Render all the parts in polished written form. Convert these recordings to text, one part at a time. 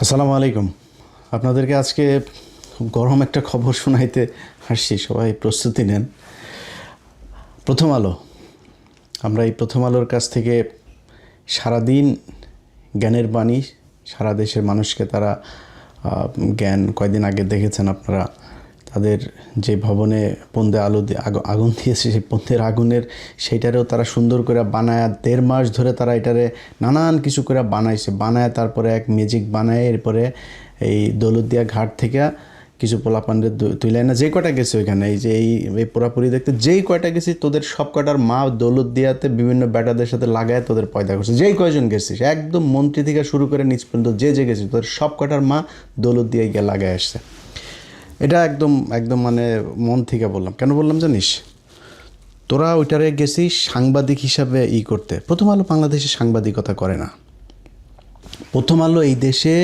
আসসালামু আলাইকুম। আপনাদেরকে আজকে খুব গরম একটা খবর শোনাইতে আসছি, সবাই প্রস্তুতি নেন। প্রথম আলো, আমরা এই প্রথম আলোর কাছ থেকে সারাদিন জ্ঞানের বাণী, সারা দেশের মানুষকে তারা জ্ঞান, কয়দিন আগে দেখেছেন আপনারা তাদের যে ভবনে পন্দে আলো দিয়ে আগুন দিয়েছে, সেই পন্দের আগুনের সেইটারেও তারা সুন্দর করে বানায় 1.5 মাস ধরে তারা এটারে নানান কিছু করে বানায় তারপরে এক ম্যাজিক বানায়। এরপরে এই দৌলতদিয়া ঘাট থেকে কিছু পোলাপানদের তুইলাই না, যে কটা গেছে ওইখানে, এই যে এই পোড়াপুরি দেখতে যেই কয়টা গেছি, তোদের সব কটার মা দৌলতদিয়াতে বিভিন্ন ব্যাটাদের সাথে লাগায় তোদের পয়দা করছে। যেই কয়জন গেছিস, একদম মন্ত্রী থেকে শুরু করে নিচ পর্যন্ত যে গেছিস, তোদের সব কটার মা দৌলতদিয়ায় গিয়ে লাগায় আসছে। এটা একদম একদম মানে মন থেকে বললাম। কেন বললাম জানিস? তোরা ওইটারে গেছিস সাংবাদিক হিসাবে করতে। প্রথম আলো বাংলাদেশে সাংবাদিকতা করে না। প্রথম আলো এই দেশে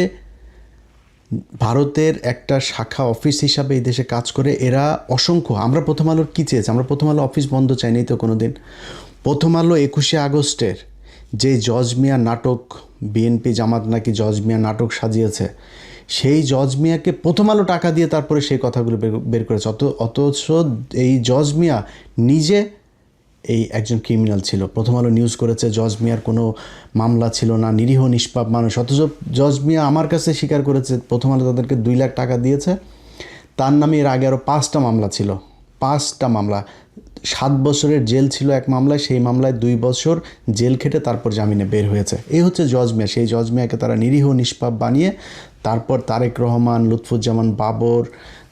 ভারতের একটা শাখা অফিস হিসাবে এই দেশে কাজ করে। এরা অসংখ্য, আমরা প্রথম আলোর কী চেয়েছি? আমরা প্রথম আলো অফিস বন্ধ চাইনি তো কোনো দিন। প্রথম আলো 21শে আগস্টের যে জজ মিয়া নাটক, বিএনপি জামাত নাকি জজ মিয়া নাটক সাজিয়েছে, সেই জজ মিয়াকে প্রথম আলো টাকা দিয়ে তারপরে সেই কথাগুলো বের করেছে। অথচ এই জজ মিয়া নিজে এই একজন ক্রিমিনাল ছিল। প্রথম আলো নিউজ করেছে জজ মিয়ার কোনো মামলা ছিল না, নিরীহ নিষ্পাপ মানুষ। অথচ জজ মিয়া আমার কাছে স্বীকার করেছে প্রথম আলো তাদেরকে 2 লাখ টাকা দিয়েছে। তার নামে এর আগে আরও 5টা মামলা ছিল, 5টা মামলা। 7 বছরের জেল ছিল এক মামলায়, সেই মামলায় 2 বছর জেল খেটে তারপর জামিনে বের হয়েছে। এই হচ্ছে জজ মিয়া। সেই জজ মিয়াকে তারা নিরীহ নিষ্পাপ বানিয়ে তারপর তারেক রহমান, লুৎফুজ্জামান বাবর,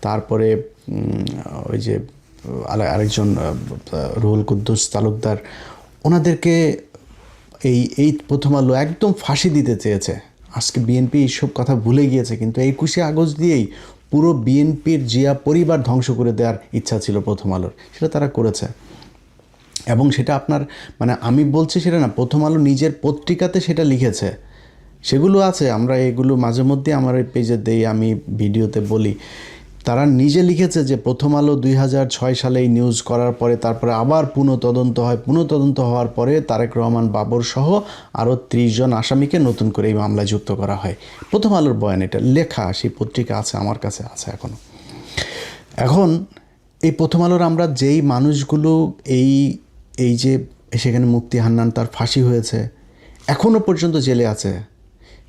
তারপরে ওই যে আরেকজন রুহুল কুদ্দুস তালুকদার, ওনাদেরকে এই প্রথম আলো একদম ফাঁসি দিতে চেয়েছে। আজকে বিএনপি এইসব কথা ভুলে গিয়েছে, কিন্তু 21শে আগস্ট দিয়েই পুরো বিএনপির জিয়া পরিবার ধ্বংস করে দেওয়ার ইচ্ছা ছিল প্রথম আলোর। সেটা তারা করেছে। এবং সেটা আপনার মানে আমি বলছি সেটা না, প্রথম আলো নিজের পত্রিকাতে সেটা লিখেছে, সেগুলো আছে। আমরা এগুলো মাঝে মধ্যে আমার এই পেজে দেই, আমি ভিডিওতে বলি। তারা নিজে লিখেছে যে প্রথম আলো 2006 সালে এই নিউজ করার পরে তারপরে আবার পুনঃতদন্ত হয়। পুনঃতদন্ত হওয়ার পরে তারেক রহমান বাবর সহ আরও 30 জন আসামিকে নতুন করে এই মামলায় যুক্ত করা হয়। প্রথম আলোর বয়ান, এটা লেখা, সেই পত্রিকা আছে, আমার কাছে আছে এখনও। এখন এই প্রথম আলোর আমরা যেই মানুষগুলো এই যে সেখানে মুফতি হান্নান, তার ফাঁসি হয়েছে, এখনও পর্যন্ত জেলে আছে।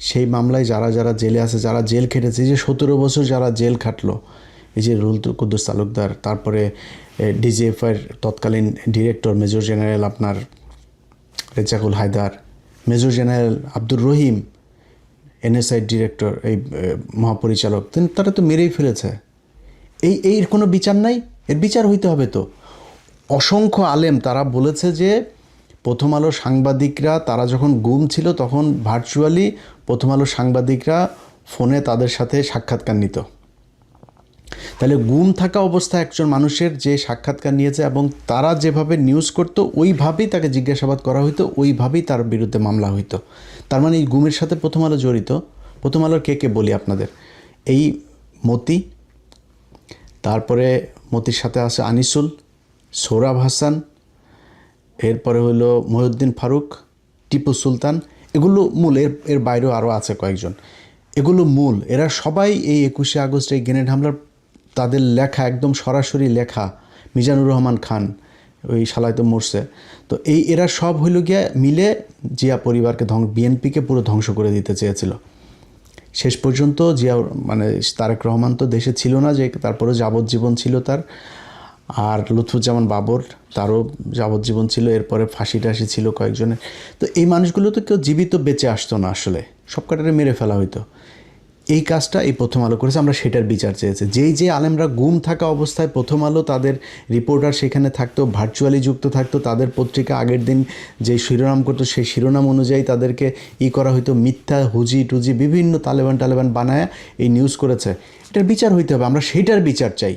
সেই মামলায় যারা যারা জেলে আছে, যারা জেল খেটেছে, যে 17 বছর যারা জেল খাটলো, এই যে রুহুল কুদ্দুস তালুকদার, তারপরে ডিজিএফআইয়ের তৎকালীন ডিরেক্টর মেজর জেনারেল আপনার Rezaqul Haider, major general Abdur Rahim, NSI director, এই মহাপরিচালক, তারা তো মেরেই ফেলেছে। এর কোনো বিচার নাই? এর বিচার হইতে হবে তো। অসংখ্য আলেম তারা বলেছে যে প্রথম আলো সাংবাদিকরা তারা যখন গুম ছিল তখন ভার্চুয়ালি প্রথম আলো সাংবাদিকরা ফোনে তাদের সাথে সাক্ষাৎকার নিত। তাহলে গুম থাকা অবস্থায় একজন মানুষের যে সাক্ষাৎকার নিয়েছে এবং তারা যেভাবে নিউজ করতো ওইভাবেই তাকে জিজ্ঞাসাবাদ করা হইতো, ওইভাবেই তার বিরুদ্ধে মামলা হইতো। তার মানে এই গুমের সাথে প্রথম আলো জড়িত। প্রথম আলোর কে বলি আপনাদের, এই মতি, তারপরে মতির সাথে আছে আনিসুল, সোহরাব হাসান, এরপরে হলো মহিউদ্দিন ফারুক, টিপু সুলতান, এগুলো মূল। এর বাইরেও আরও আছে কয়েকজন, এগুলো মূল। এরা সবাই এই 21শে আগস্ট এই গ্রেনেড হামলার, তাদের লেখা একদম সরাসরি লেখা। মিজানুর রহমান খান, ওই শালায় তো মরছে। তো এরা সব হইল গিয়া মিলে জিয়া পরিবারকে বিএনপিকে পুরো ধ্বংস করে দিতে চেয়েছিল। শেষ পর্যন্ত জিয়া মানে তারেক রহমান তো দেশে ছিল না, যে তারপরে যাবজ্জীবন ছিল তার। আর লুৎফুজ্জামান বাবর, তারও যাবজ্জীবন ছিল। এরপরে ফাঁসি টাসি ছিল কয়েকজনের। তো এই মানুষগুলো তো কেউ জীবিত বেঁচে আসতো না, আসলে সব কটারে মেরে ফেলা হইতো। এই কাজটা এই প্রথম আলো করেছে, আমরা সেটার বিচার চেয়েছি। যে আলেমরা গুম থাকা অবস্থায় প্রথম আলো তাদের রিপোর্টার সেখানে থাকতো, ভার্চুয়ালি যুক্ত থাকতো, তাদের পত্রিকা আগের দিন যে শিরোনাম করতো সেই শিরোনাম অনুযায়ী তাদেরকে করা হইতো, মিথ্যা হুজি টুজি বিভিন্ন তালেবান বানায় এই নিউজ করেছে। এটার বিচার হইতে হবে, আমরা সেইটার বিচার চাই।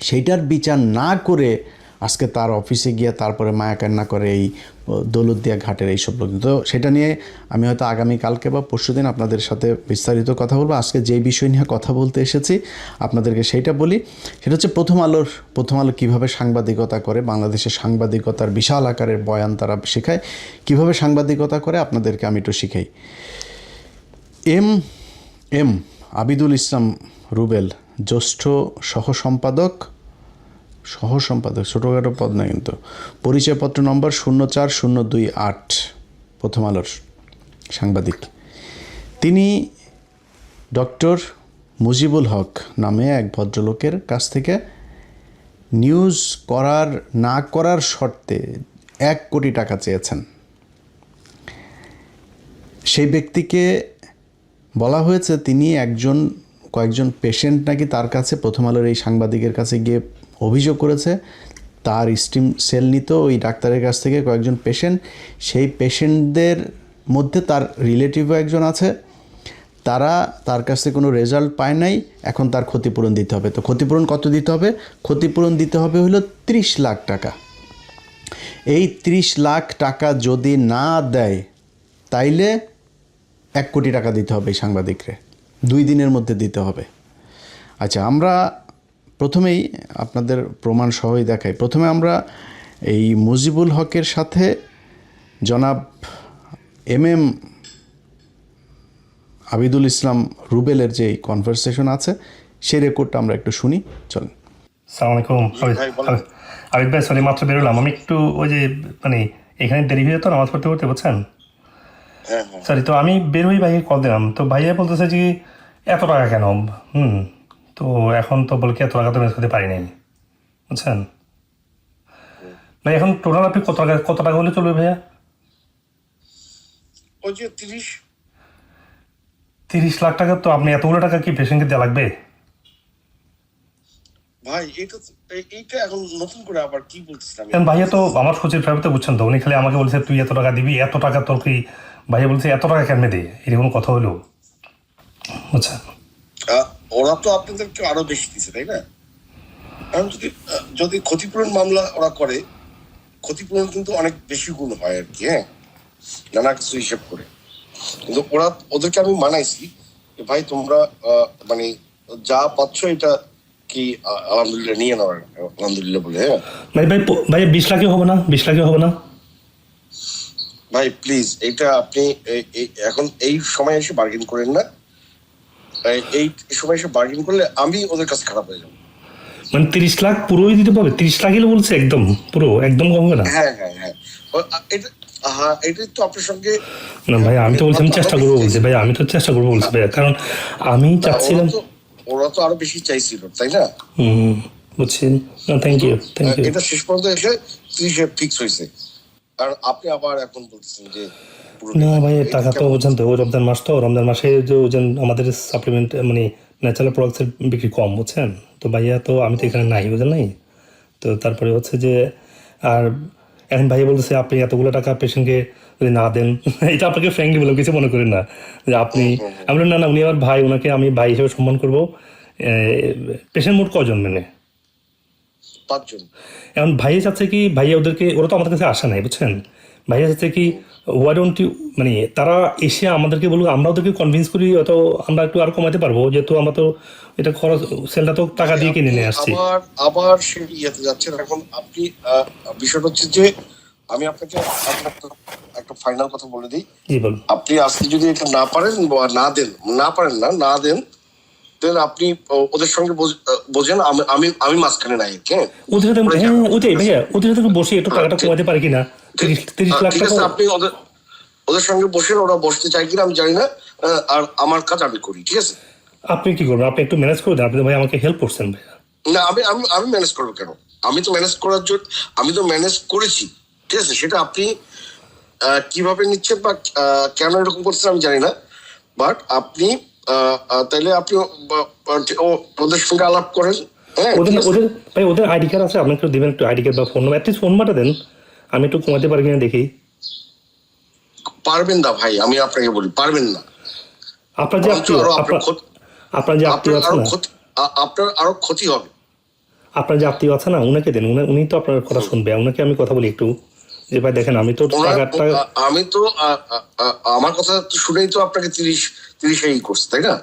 সেইটার বিচার না করে আজকে তার অফিসে গিয়ে তারপরে মায়া কান্না করে এই দৌলতদিয়া ঘাটের এইসব লোক। তো সেটা নিয়ে আমি হয়তো আগামীকালকে বা পরশুদিন আপনাদের সাথে বিস্তারিত কথা বলবো। আজকে যেই বিষয় নিয়ে কথা বলতে এসেছি আপনাদেরকে সেইটা বলি। সেটা হচ্ছে প্রথম আলো কীভাবে সাংবাদিকতা করে, বাংলাদেশের সাংবাদিকতার বিশাল আকারের বয়ান তারা শেখায়। কীভাবে সাংবাদিকতা করে আপনাদেরকে আমি একটু শিখাই। এম আবিদুল ইসলাম রুবেল, জ্যেষ্ঠ সহ সম্পাদক ছোটোখাটো পদ না কিন্তু, পরিচয়পত্র নম্বর 04028, প্রথম আলোর সাংবাদিক। তিনি ডক্টর মুজিবুল হক নামে এক ভদ্রলোকের কাছ থেকে নিউজ না করার শর্তে 1 কোটি টাকা চেয়েছেন। সেই ব্যক্তিকে বলা হয়েছে তিনি কয়েকজন পেশেন্ট নাকি তার কাছে, প্রথম আলোর এই সাংবাদিকের কাছে গিয়ে অভিযোগ করেছে তার স্টিম সেল নিত ওই ডাক্তারের কাছ থেকে কয়েকজন পেশেন্ট, সেই পেশেন্টদের মধ্যে তার রিলেটিভও একজন আছে, তারা তার কাছ থেকে কোনো রেজাল্ট পায় নাই, এখন তার ক্ষতিপূরণ দিতে হবে। তো ক্ষতিপূরণ কত দিতে হবে? ক্ষতিপূরণ দিতে হবে হলো 30 লাখ টাকা। এই 30 লাখ টাকা যদি না দেয় তাইলে 1 কোটি টাকা দিতে হবে এই সাংবাদিকরে, 2 দিনের মধ্যে দিতে হবে। আচ্ছা, আমরা প্রথমেই আপনাদের প্রমাণ সহই দেখাই। প্রথমে আমরা এই মুজিবুল হকের সাথে জনাব এম আবিদুল ইসলাম রুবেলের যে কনভারসেশন আছে সেই রেকর্ডটা আমরা একটু শুনি, চলেন। সালাম আলাইকুম। আবিদ ভাই, সরি মাত্র বেরোলাম আমি একটু, ওই যে মানে এখানে দেরি হয়ে তো নামাজ পড়তে পড়তে, বুঝছেন? সরি, তো আমি বের হয়ে ভাইকে কল দিলাম, তো ভাইয়া বলতেছে যে এত টাকা কেন? তো এখন তো বলে কি এত টাকা তো ম্যানেজ করতে পারি নাই, বুঝছেন ভাই। এখন টোটাল আপনি কত টাকা হলে চলবে ভাইয়া? ওই যে 30 লাখ টাকা। তো আপনি এতগুলো টাকা কি পেশেন্টকে দেওয়া লাগবে? ভাই এইটা এখন নতুন করে আবার কি বলতেছিলাম? ভাইয়া তো আমার সচিব সাহেব তো, বুঝছেন তো, উনি খালি আমাকে বলছে তুই এত টাকা দিবি, এত টাকা তোর কি? ভাইয়া বলছে এত টাকা কেন দে, এরকম কথা হলো, বুঝছেন? ওরা তো আপনাদেরকে আরো বেশি দিচ্ছে, তাই না? কারণ যদি ক্ষতিপূরণ মামলা ওরা করে, ক্ষতিপূরণ কিন্তু অনেক বেশি গুণ হয় আর কি, হ্যাঁ, নানা কিছু হিসেব করে। কিন্তু ওদেরকে আমি মানাইছি যে ভাই তোমরা মানে যা পাচ্ছ এটা কি আলহামদুলিল্লাহ নিয়ে নেওয়ার, আলহামদুলিল্লাহ বলে। হ্যাঁ ভাই 20 লাখে হবে না? 20 লাখে হবে না ভাই? প্লিজ এটা আপনি এখন এই সময় এসে বার্গেন করেন না। এই সময় এসে বার্গেন করলে আমি ওদের কাছে খারাপ হয়ে যাবো। মানে 30 লাখ পুরোই দিতে পারবে? 30 লাখই বলছে, একদম পুরো, একদম কম হবে না? হ্যাঁ, এটা তো আপনার সঙ্গে না ভাই, আমি তো বলছি আমি চেষ্টা করবো বলছি ভাই, আমি তো চেষ্টা করবো বলছি ভাই, কারণ আমি চাচ্ছিলাম। ওরা তো আরো বেশি চাইছিল, তাই না? বুঝছি। Thank you. এটা শেষ পর্যন্ত এসে 30 ফিক্স হয়েছে, আর আপনি আবার এখন বলতেছেন যে না ভাই, টাকা তো বুঝছেন তো, রমজান মাস, তো রমজান মাসে যে আমাদের সাপ্লিমেন্ট মানে ন্যাচারাল প্রোডাক্টসের বিক্রি কম, বুঝছেন তো ভাইয়া। তো আমি তো এখানে নাই, বুঝলেন নাই তো। তারপরে হচ্ছে যে আর এখন ভাইয়া বলতেছে আপনি এতগুলো টাকা পেশেন্টকে যদি না দেন, এটা আপনাকে ফ্র্যাঙ্কলি বলে কিছু মনে করেন না যে আপনি, আমি না না, উনি আমার ভাই, ওনাকে আমি ভাই হিসেবে সম্মান করবো। পেশেন্ট মোট কজন? মানে 5 জন। এখন ভাইয়া চাচ্ছে কি, ভাইয়া ওরা তো আমাদের কাছে আসা নাই, বুঝছেন। ভাইয়া চাচ্ছে কি, ওয়াই ডোন্ট ইউ, মানে তারা এসে আমাদেরকে বলুক, আমরা ওদেরকে কনভিন্স করি, হয়তো আমরা একটু আর কমাতে পারবো, যেহেতু আমরা তো এটা খরচ, সেলটা তো টাকা দিয়ে কিনে নিয়ে আসছি। আবার সে ইয়েতে যাচ্ছেন। এখন আপনি বিষয়টা হচ্ছে যে আমি আপনাকে একটা ফাইনাল কথা বলে দিই। জি বলুন। আপনি আজকে যদি এটা না পারেন বা না দেন দেন আপনি ওদের সঙ্গে বোঝেন, আমি মাঝখানে নাই। ওদের সাথে ওটাই ভাইয়া, ওদের সাথে বসে একটু টাকাটা কমাতে পারি কিনা? 30 লাখ টাকা আপনি ওদের সঙ্গে বসেন, ওরা বসতে চাই কিনা আমি জানি না, আর আমার কাজ আমি করি, ঠিক আছে? আপনি কি করবেন? আপনি একটু ম্যানেজ করে দেন, আপনি ভাই আমাকে হেল্প করছেন ভাইয়া। না, আমি ম্যানেজ করবো কেন? আমি তো ম্যানেজ করার জন্য, আমি তো ম্যানেজ করেছি, ঠিক আছে? সেটা আপনি কিভাবে নিচ্ছেন বা কেন এরকম করছেন আমি জানি না, বাট আপনি তাইলে আপনি ওদের সঙ্গে আলাপ করেন। ওদের আইডি কার্ড আছে? আপনি একটু দিবেন, একটু আইডি কার্ড বা ফোন নাম্বার, অ্যাটলিস্ট ফোন নাম্বারটা দেন, আমি একটু কমাতে পারি কিনা দেখি। পারবেন না ভাই, আমি আপনাকে বলি পারবেন না। আপনার যে আত্মীয় আছে না, আপনার আরো ক্ষতি হবে। আপনার যে আত্মীয় আছে না, উনাকে দেন, উনি তো আপনার কথা শুনবে। উনাকে আমি কথা বলি একটু, যে ভাই দেখেন আমি তো আমি তো আমার কথা শুনেই তো আপনাকে 30 করছে, তাই না?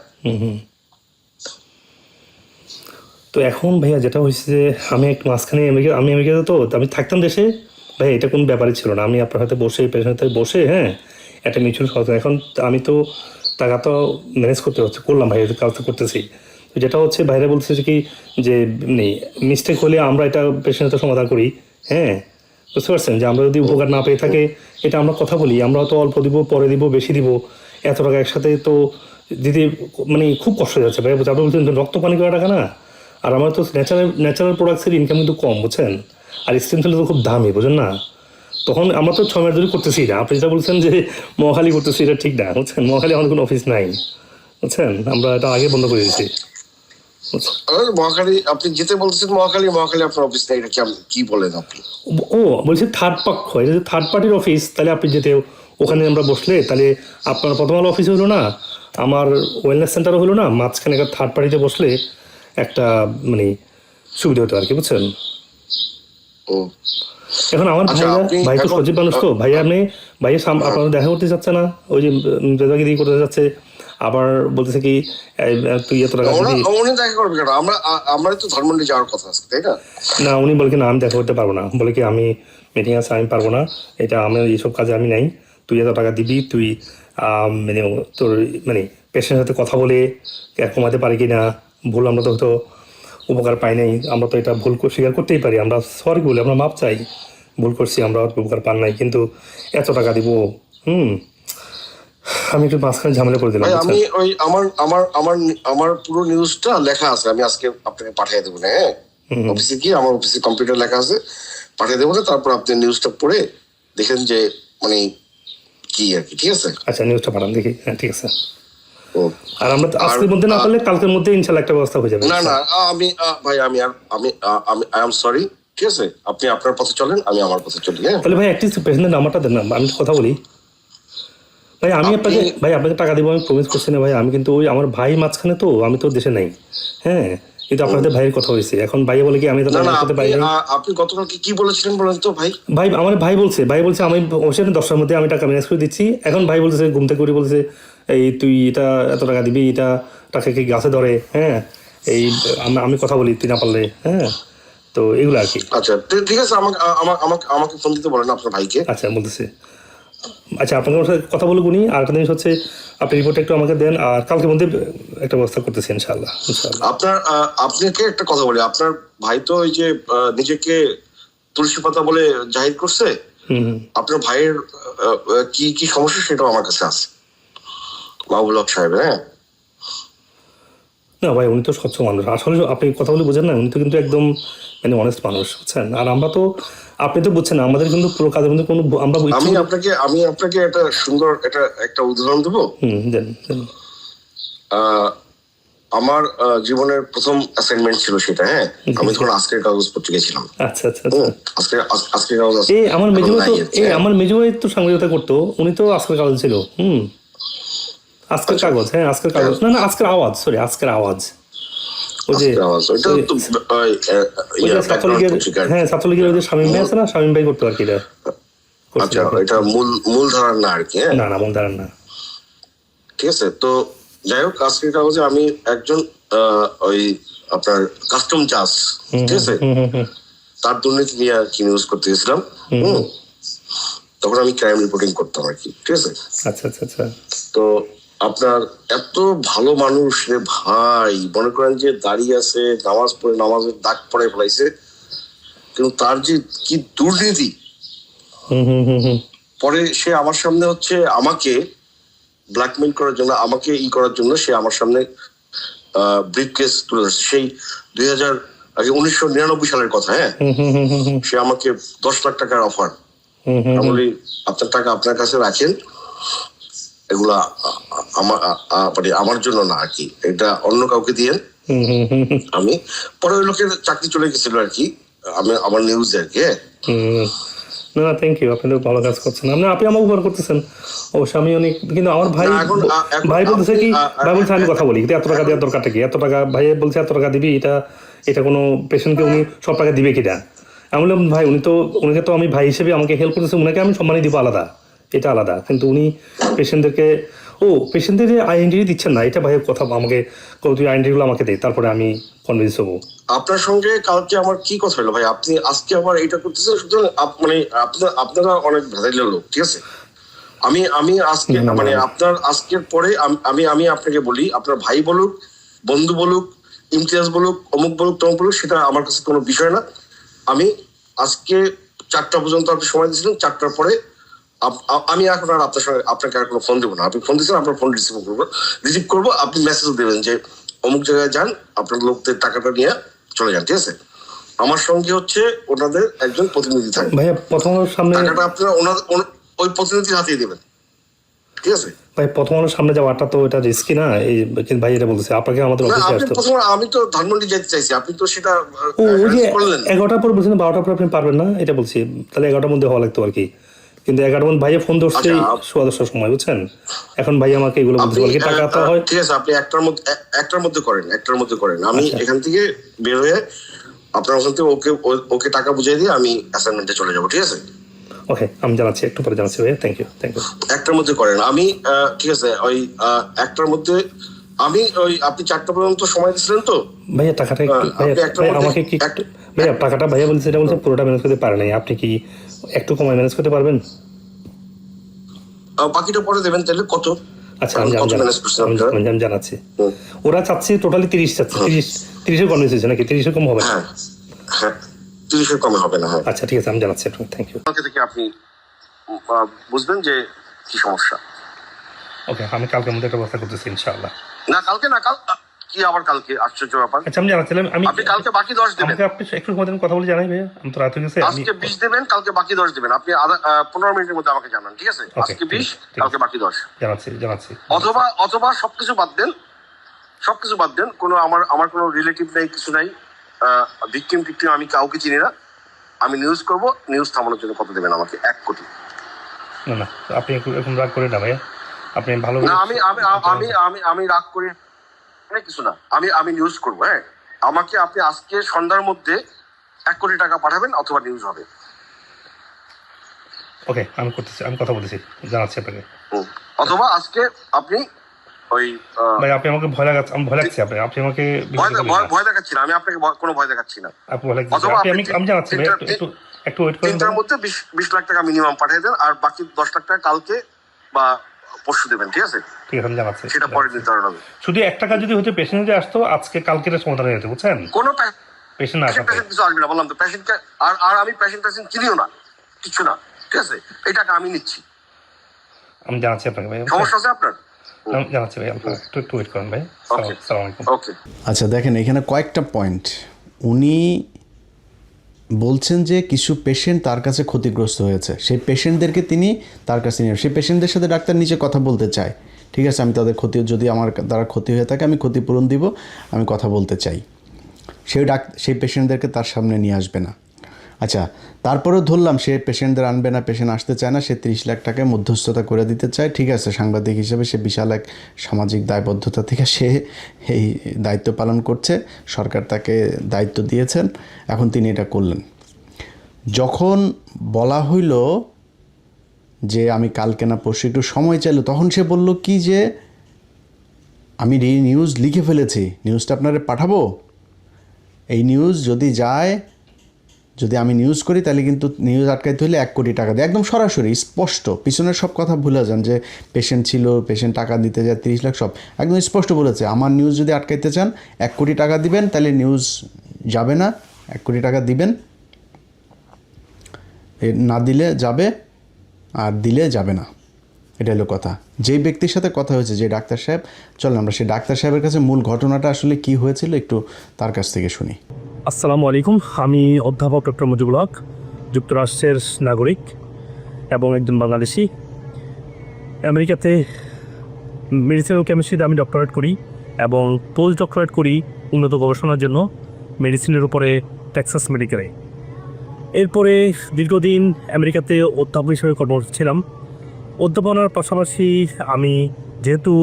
তো এখন ভাইয়া যেটা হয়েছে যে আমি একটু মাঝখানে আমেরিকাতে, তো আমি থাকতাম দেশে ভাই, এটা কোনো ব্যাপারই ছিল না। আমি আপনার হাতে বসে, পেশেন্টের হাতে বসে, হ্যাঁ, একটা মিউচুয়াল সচেতন। এখন আমি তো টাকা তো ম্যানেজ করতে হচ্ছে, করলাম ভাই, কাজ তো করতেছি। তো যেটা হচ্ছে বাইরে বলছে যে কি যে মিস্টেক হলে আমরা এটা পেশেন্টের সমাধান করি, হ্যাঁ বুঝতে পারছেন, যে আমরা যদি উপকার না পেয়ে থাকে এটা আমরা কথা বলি, আমরা তো অল্প দিব, পরে দিব, বেশি দিব, এত টাকা একসাথে তো দিদি মানে খুব কষ্ট হয়ে যাচ্ছে ভাই। আপনি বলছেন রক্ত পানি করা টাকা না, আর আমার তো ন্যাচারাল প্রোডাক্টসের ইনকাম কিন্তু কম, বুঝছেন, আর স্টেম সেল তো খুব দামি, বুঝেন না। তখন আমরা তো 6 মাস ধরে করতেছি না, আপনি যেটা বলছেন যে মহাখালী করতেছি এটা ঠিক না, বুঝছেন, মহাখালী আমাদের কোনো অফিস নাই, বুঝছেন, আমরা এটা আগে বন্ধ করে দিয়েছি। মহাখালী আপনি যেতে বলছেন, মহাখালী আপনার অফিস নেই, এটা কি বলেন আপনি? ও বলছি থার্ড পক্ষ, এটা যে থার্ড পার্টির অফিস, তাহলে আপনি যেতে ওখানে আমরা বসলে তাহলে আপনার প্রথম আলো অফিস হলো না, আমার ওয়েলনেস সেন্টারও হলো না, মাঝখানে একটা থার্ড পার্টিতে বসলে একটা মানে সুবিধা হতো আর কি, বুঝছেন। ও এখন আমার আচ্ছা, ভাই তো এখন- সজীব মানুষ তো ভাই, ভাইয়ের আপনার দেখা করতে যাচ্ছে না, ওই যে রেজাগিরি করতে যাচ্ছে, আবার বলতেছে কি তুই এত টাকা দিবি। উনি দেখা করবে কেন? আমরা তো ধানমন্ডি যাওয়ার কথা আছে, তাই না? না উনি বলে কি না আমি দেখা করতে পারবো না, বলে কি আমি মিটিং আছে আমি পারবো না, এটা আমি এইসব কাজে আমি নাই, তুই এত টাকা দিবি, তুই মানে তোর মানে পেশেন্টের সাথে কথা বলে কমাতে পারি কি না, ভুল আমরা তো হয়তো উপকার পাই নাই, আমরা তো এটা ভুল স্বীকার করতেই পারি, আমরা সরি বলি, আমরা মাপ চাই, ভুল করছি, আমরা উপকার পান নাই, কিন্তু এত টাকা দিব, আমি একটু মাঝখানে ঝামেলা করে দিলাম, ভাই বুঝছেন? আমি ওই আমার পুরো নিউজটা লেখা আছে, আমি আজকে আপনাকে পাঠিয়ে দেবো না, হ্যাঁ অফিসে গিয়ে আমার অফিসে কম্পিউটার লেখা আছে, পাঠিয়ে দেবো না, তারপর আপনি নিউজটা পড়ে দেখেন যে মানে কি আর কি, ঠিক আছে? আচ্ছা নিউজটা পাঠান দেখি, হ্যাঁ ঠিক আছে। ও আর আমরা তো আজকের মধ্যে না পারলে কালকের মধ্যে ইনশাল্লাহ একটা ব্যবস্থা হয়ে যাবে। না না ভাই আমি আই এম সরি, ঠিক আছে? আপনি আপনার পথে চলেন, আমি আমার পথে চলি, হ্যাঁ? তাহলে ভাই অ্যাটলিস্ট পেশেন্টের নাম্বারটা দেন না, আমি কথা বলি। ভাই আমি আপনাকে টাকা দিব, আমি প্রমিস করছি না ভাই, আমি কিন্তু ওই আমার ভাই মাঝখানে, তো আমি তো দেশে নাই, হ্যাঁ কিন্তু আপনাদের ভাইয়ের কথা হয়েছে, এখন ভাই বলে কি আমি তো না না করতে পারি নাই। আপনি গতকালকে কি বলেছিলেন বলেন তো ভাই? ভাই আমার ভাই বলছে আমি অবশ্যই 10টার মধ্যে আমি টাকা ম্যানেজ করে দিচ্ছি, এখন ভাই বলতেছে ঘুম থেকে করে বলছে এই তুই এটা এত টাকা দিবি, এটা টাকা কি গাছে ধরে, হ্যাঁ এই আমি কথা বলি তুই না পারলে, হ্যাঁ তো এগুলো আর কি। আচ্ছা ঠিক আছে, আমাকে ফোন দিতে বলেন আপনার ভাইকে। আচ্ছা বলতেছে, আচ্ছা আপনার সাথে কথা বলবো উনি, আর একটা জিনিস হচ্ছে আপনি রিপোর্টটা একটু আমাকে দেন, আর কালকের মধ্যে একটা ব্যবস্থা করতেছি ইনশাআল্লাহ। আপনাকে একটা কথা বলি, আপনার ভাই তো ওই যে নিজেকে তুলসী পাতা বলে জাহির করছে, আপনার ভাইয়ের কি কি সমস্যা সেটাও আমার কাছে আছে, মাহবুল হক সাহেব, হ্যাঁ? না ভাই উনি তো স্বচ্ছ মানুষ, আসলে আপনি কথা বলে বোঝেন না, উনি তো কিন্তু একদম মানে অনেস্ট মানুষ, বুঝছেন, আর আমরা তো আপনি তো বুঝছেন আমাদের কিন্তু পুরো কাজের মধ্যে কোনো আমরা আমি আপনাকে একটা সুন্দর একটা উদাহরণ দেবো। দেন। আমার জীবনের প্রথম অ্যাসাইনমেন্ট ছিল সেটা, হ্যাঁ? আমি তখন আজকের কাগজ পত্রিকায় ছিলাম। আচ্ছা আচ্ছা আচ্ছা। আজকের কাগজ আমার মেজো ভাই তো সাংবাদিকতা করতো, উনি তো আজকের কাগজ ছিল, আজকের কাগজ, হ্যাঁ আজকের কাগজ, না আজকের আওয়াজ, সরি আজকের আওয়াজ, ওই যে ছাত্রলীগের ওই যে শামীম ভাই আছে না, শামীম ভাই করতো আর কি, আচ্ছা এটা মূল ধারার না আর কি, না না মন ধারণ না, ঠিক আছে? তো যাই হোক, আজকের কাগজে আমি একজন ওই আপনার কাস্টম জাজ, ঠিক আছে, তার দুর্নীতি নিয়ে আর কি নিউজ করতে গেছিলাম, তখন আমি ক্রাইম রিপোর্টিং করতাম আর কি, ঠিক আছে? আচ্ছা আচ্ছা আচ্ছা। তো আপনার এত ভালো মানুষ রে ভাই, মনে করেন যে দাঁড়িয়ে আছে, নামাজ পড়ে নামাজের দাগ পড়ে ফেলাইছে, কিন্তু তার যে কি দুর্নীতি, পরে সে আমার সামনে হচ্ছে আমাকে ব্ল্যাকমেইল করার জন্য, আমাকে করার জন্য সে আমার সামনে ব্রিফকেস তুলে ধরছে, সেই 1999 সালের কথা, হ্যাঁ? সে আমাকে 10 লাখ টাকার অফার, আমি বলি আপনার টাকা আপনার কাছে রাখেন, এগুলা আমার জন্য না আর কি, এটা অন্য কাউকে দিয়েন। আমি পরে ওই লোকের চাকরি চলে গেছিল আর কি, আমার নিউজে আর কি, হ্যাঁ? না থ্যাংক ইউ, আপনি তো ভালো কাজ করছেন, আপনি আমার উপকার করতেছেন অবশ্য, আমি অনেক, কিন্তু আমার ভাই বলতেছে কি, ভাই বলছে আমি কথা বলি, এত টাকা দেওয়ার দরকারটা কি, এত টাকা ভাই বলছে এত টাকা দিবি, এটা কোনো পেশেন্টকে উনি সব টাকা দিবে কিনা, আমি বললাম ভাই উনিকে তো আমি ভাই হিসেবে আমাকে হেল্প করতেছে, উনাকে আমি সম্মানই দিব আলাদা, এটা আলাদা, কিন্তু উনি পেশেন্টদের যে আইডেন্টিটি দিচ্ছেন না, এটা ভাইয়ের কথা, আমাকে তুই আইডেন্টিটিগুলো আমাকে দে, তারপরে আমি কনভিন্স হবো। আপনার সঙ্গে কালকে আমার কি কথা হলো ভাই, আপনি আজকে আবার এটা করতেছেন, সুতরাং মানে আপনারা অনেক ভেজাইলের লোক, ঠিক আছে? আমি আজকে না, না, মানে না। আপনার আজকের পরে আমি আপনাকে বলি, আপনার ভাই বলুক, বন্ধু বলুক, ইমতিয়াজ বলুক, অমুক বলুক, তমুক বলুক, সেটা আমার কাছে কোনো বিষয় না। আমি আজকে 4টা পর্যন্ত আপনি সময় দিয়েছিলেন, 4টার পরে আমি এখন আর আপনার সঙ্গে আপনাকে আর কোনো ফোন দেবো না। আপনি ফোন দিয়েছেন, আপনার ফোন রিসিভ করবো। আপনি মেসেজ দেবেন যে অমুক জায়গায় যান, আপনার লোকদের টাকাটা নিয়ে চলে যান, ঠিক আছে? আমার সঙ্গে হচ্ছে ওনাদের একজন প্রতিনিধি থাকবে। ভাইয়া প্রথম আলোর সামনে টাকাটা আপনারা ওই প্রতিনিধির হাতিয়ে দেবেন, ঠিক আছে? ভাই প্রথম আলোর সামনে যাওয়াটা তো এটা রিস্কি না? এই কিন্তু ভাই এটা বলতেছে আপনাকে আমাদের না, অফিসে আপনি আসতে হবে। প্রথমে আমি তো ধানমন্ডি যেতে চাইছি, আপনি তো সেটা ওই যে করলেন না। 11টার পর বলছেন 12টার পর আপনি পারবেন না, এটা বলছি। তাহলে 11টার মধ্যে হওয়া লাগতো আর কি। কিন্তু 11টার মধ্যে ভাইয়া ফোন ধরছে আচ্ছা, 10:15 সময়, বুঝছেন? এখন ভাই আমাকে এগুলো বলতে আপনি বলে কি টাকা তো হয়। ঠিক আছে, আপনি একটার মধ্যে করেন। আমি আচ্ছা। এখান থেকে বের হয়ে আপনার ওখান থেকে ওকে টাকা বুঝিয়ে দিয়ে আমি অ্যাসাইনমেন্টে চলে যাবো, ঠিক আছে? ওকে, আমি জানাচ্ছি, একটু পরে জানাচ্ছি ভাইয়া। Thank you. একটার মধ্যে করেন। আমি ঠিক আছে, ওই একটার মধ্যে আমি ওই আপনি 4টা পর্যন্ত সময় দিচ্ছিলেন তো। ভাইয়া টাকাটা একটু আপনি একটার ভাইয়া মধ্যে আমাকে কি একটু ভাইয়া টাকাটা ভাইয়া বলছে এটা বলছে পুরোটা ম্যানেজ করতে পারে নাই, আপনি কি একটু কমায় ম্যানেজ করতে পারবেন? বাকিটা পরে দেবেন তাহলে। কত আচ্ছা, আমি কত ম্যানেজ করছেন আপনারা? আমি জানাচ্ছি। ওরা চাচ্ছে টোটালি 30 চাচ্ছে। 30-এর কম হয়েছে নাকি? 30-এর কম হবে? হ্যাঁ হ্যাঁ, 30-এর কমে হবে না। হ্যাঁ, আচ্ছা ঠিক আছে, আমি জানাচ্ছি একটু। Thank you. কালকে থেকে আপনি বুঝবেন যে কি সমস্যা। ওকে, আমি কালকের মধ্যে একটা ব্যবস্থা করতেছি ইনশাআল্লাহ। না কালকে না, কি আবার কালকে? আশ্চর্য ব্যাপার। আচ্ছা, আমি জানাচ্ছিলাম আপনি কালকে বাকি 10 দেবেন। আমাকে আপনি একটু সময় দেন, কথা বলে জানাই ভাইয়া। আমি তো রাত হয়ে গেছে। আজকে 20 দেবেন, কালকে বাকি 10 দেবেন। আপনি 15 মিনিটের মধ্যে আমাকে জানান, ঠিক আছে? আজকে 20, কালকে বাকি 10। জানাচ্ছি। অথবা সবকিছু বাদ দেন। কোনো আমার কোনো রিলেটিভ নাই, কিছু নাই, ভিকটিম আমি কাউকে চিনি না। আমি নিউজ করব, নিউজ থামানোর জন্য কত দেবেন আমাকে? 1 কোটি। না, আপনি এখন রাগ করে না ভাইয়া। আপনি ভালো না, আমি রাগ করি না, কিছু না। আমি নিউজ করব। হ্যাঁ, আমাকে আপনি আজকে সন্ধ্যার মধ্যে 1 কোটি টাকা পাঠাবেন, অথবা নিউজ হবে। ওকে, আমি করতেছি, আমি কথা বলতেছি, জানাচ্ছি আপনাকে। অথবা আজকে আপনি ওই ভাই আপনি আমাকে ভয় লাগছে, আমি ভয় লাগছে। আপনি আমাকে ভয় দেখাচ্ছি না, আমি আপনাকে কোনো ভয় দেখাচ্ছি না। আপনি ভয় লাগছে। অথবা আমি জানাচ্ছি ভাই, একটু ওয়েট করেন। 3টার মধ্যে 20 লাখ টাকা মিনিমাম পাঠিয়ে দেন, আর বাকি 10 লাখ টাকা কালকে বা পরশু দেবেন, ঠিক আছে? ঠিক আছে, আমি জানাচ্ছি। সেটা পরে নির্ধারণ হবে। শুধু 1 টাকা যদি হচ্ছে পেশেন্ট যে আসতো, আজকে কালকের সমাধান হয়ে যেত, বুঝছেন? কোনো পেশেন্ট না পেশেন্ট কিছু আসবে না, বললাম তো। পেশেন্টকে আর আমি পেশেন্ট চিনিও না, কিছু না, ঠিক আছে? এই টাকা আমি নিচ্ছি। আমি জানাচ্ছি আপনাকে ভাই। সমস্যা আছে আপনার? আমি জানাচ্ছি ভাই, একটু ওয়েট করেন ভাই। ওকে, আসসালামু আলাইকুম। ওকে। আচ্ছা দেখেন, এখানে কয়েকটা পয়েন্ট। উনি বলছেন যে কিছু পেশেন্ট তার কাছে ক্ষতিগ্রস্ত হয়েছে, সেই পেশেন্টদেরকে তিনি তার কাছে নিয়ে, সেই পেশেন্টদের সাথে ডাক্তার নিচে কথা বলতে চায়। ঠিক আছে, আমি তাদের ক্ষতি, যদি আমার দ্বারা ক্ষতি হয়ে থাকে আমি ক্ষতিপূরণ দিব, আমি কথা বলতে চাই। সেই পেশেন্টদেরকে তার সামনে নিয়ে আসবে না। আচ্ছা, তারপরেও ধরলাম সে পেশেন্টদের আনবে না, পেশেন্ট আসতে চায় না, সে 30 লাখ টাকায় মধ্যস্থতা করে দিতে চায়। ঠিক আছে, সাংবাদিক হিসেবে সে বিশাল এক সামাজিক দায়বদ্ধতা থেকে সে এই দায়িত্ব পালন করছে, সরকার তাকে দায়িত্ব দিয়েছেন, এখন তিনি এটা করলেন। যখন বলা হইল যে আমি কালকে না পরশু একটু সময় চাইলো, তখন সে বলল কি যে আমি নিউজ লিখে ফেলেছি, নিউজটা আপনারা পাঠাবো। এই নিউজ যদি যায়, যদি আমি নিউজ করি, তাহলে কিন্তু নিউজ আটকাইতে হলে 1 কোটি টাকা দেয়। একদম সরাসরি স্পষ্ট, পিছনের সব কথা ভুলে যান যে পেশেন্ট ছিল, পেশেন্ট টাকা দিতে যায় 30 লাখ, সব একদম স্পষ্ট বলেছে। আমার নিউজ যদি আটকাইতে চান 1 কোটি টাকা দিবেন, তাহলে নিউজ যাবে না। 1 কোটি টাকা দিবেন, না দিলে যাবে, আর দিলে যাবে না। এটা হলো কথা। যেই ব্যক্তির সাথে কথা হয়েছে, যে ডাক্তার সাহেব, চলেন আমরা সেই ডাক্তার সাহেবের কাছে মূল ঘটনাটা আসলে কি হয়েছিল একটু তার কাছ থেকে শুনি। আসসালামু আলাইকুম। আমি অধ্যাপক ডক্টর মুজিবুল হক, যুক্তরাষ্ট্রের নাগরিক এবং একজন বাংলাদেশি। আমেরিকাতে মেডিসিনাল কেমিস্ট্রিতে আমি ডক্টরেট করি এবং পোস্ট ডক্টরেট করি উন্নত গবেষণার জন্য মেডিসিনের উপরে টেক্সাস মেডিকেলে। এরপরে দীর্ঘদিন আমেরিকাতে অধ্যাপক হিসেবে কর্মরত ছিলাম। অধ্যাপনার পাশাপাশি আমি যেহেতু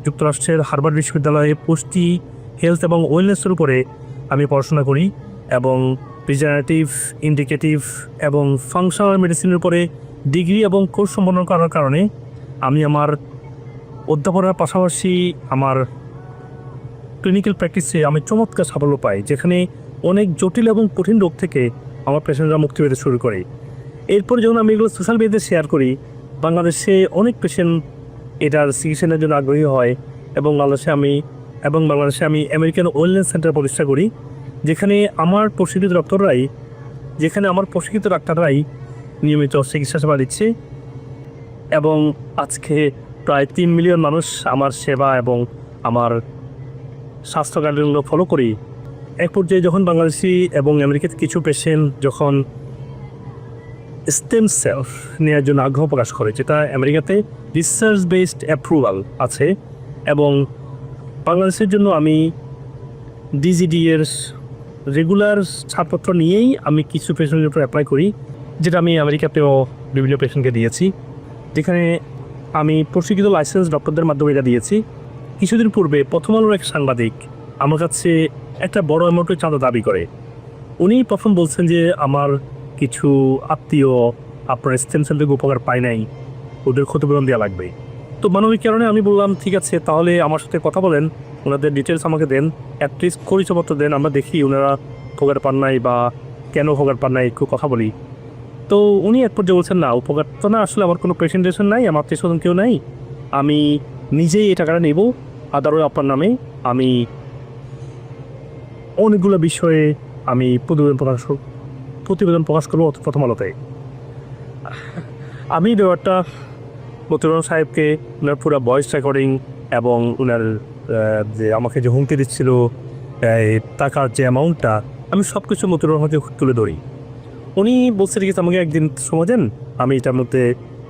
যুক্তরাষ্ট্রের হার্ভার্ড বিশ্ববিদ্যালয়ে পুষ্টি, হেলথ এবং ওয়েলনেসের উপরে আমি পড়াশোনা করি এবং রিজেনারেটিভ, ইন্ডিকেটিভ এবং ফাংশনাল মেডিসিনের উপরে ডিগ্রি এবং কোর্স সম্পন্ন করার কারণে আমি আমার অধ্যাপনার পাশাপাশি আমার ক্লিনিক্যাল প্র্যাকটিসে আমি চমৎকার সাফল্য পাই, যেখানে অনেক জটিল এবং কঠিন রোগ থেকে আমার পেশেন্টরা মুক্তি পেতে শুরু করে। এরপর যখন আমি এগুলো সোশ্যাল মিডিয়াতে শেয়ার করি, বাংলাদেশে অনেক পেশেন্ট এটার চিকিৎসার জন্য আগ্রহী হয় এবং বাংলাদেশে আমি আমেরিকান ওয়েলনেস সেন্টার প্রতিষ্ঠা করি, যেখানে আমার প্রশিক্ষিত ডাক্তাররাই নিয়মিত চিকিৎসা সেবা দিচ্ছে এবং আজকে প্রায় 3 মিলিয়ন মানুষ আমার সেবা এবং আমার স্বাস্থ্য গাইডলাইনগুলো ফলো করি। এক পর্যায়ে যখন বাংলাদেশি এবং আমেরিকাতে কিছু পেশেন্ট যখন স্টেম সেল নেওয়ার জন্য আগ্রহ প্রকাশ করে, যেটা আমেরিকাতে রিসার্চ বেসড অ্যাপ্রুভাল আছে, এবং বাংলাদেশের জন্য আমি ডিজিডি এর রেগুলার ছাড়পত্র নিয়েই আমি কিছু পেশেন্টের উপর অ্যাপ্লাই করি, যেটা আমি আমেরিকাতেও বিভিন্ন পেশেন্টকে দিয়েছি, যেখানে আমি প্রশিক্ষিত লাইসেন্স ডক্টরদের মাধ্যমে এটা দিয়েছি। কিছুদিন পূর্বে প্রথম আলোর এক সাংবাদিক আমার কাছে একটা বড় অ্যামাউন্টের চাঁদা দাবি করে। উনি প্রথম বলছেন যে আমার কিছু আত্মীয় আপনার স্টেম সেল থেকে উপকার পায় নাই, ওদের ক্ষতিপূরণ দেওয়া লাগবে। তো মানবিক কারণে আমি বললাম ঠিক আছে, তাহলে আমার সাথে কথা বলেন, ওনাদের ডিটেলস আমাকে দেন, অ্যাটলিস্ট পরিচয়পত্র দেন, আমরা দেখি ওনারা উপকার পান নাই বা কেন উপকার পান নাই, একটু কথা বলি। তো উনি এক পর্যায়ে বলছেন না, উপকার তো না, আসলে আমার কোনো প্রেজেন্টেশন নাই, আমার আত্মীয় কেউ নাই, আমি নিজেই এই টাকাটা নেব, আদারও আপনার নামে আমি অনেকগুলো বিষয়ে আমি প্রতিবেদন প্রকাশ করবো প্রথম আলোতে। আমি ব্যাপারটা মতিউর সাহেবকে, ওনার পুরো ভয়েস রেকর্ডিং এবং ওনার যে আমাকে যে হুমকি দিচ্ছিল টাকার যে অ্যামাউন্টটা, আমি সব কিছু মতিউর রহমানকে তুলে ধরি। উনি বলছে ঠিক আছে, আমাকে একদিন সময় দেন, আমি এটার মধ্যে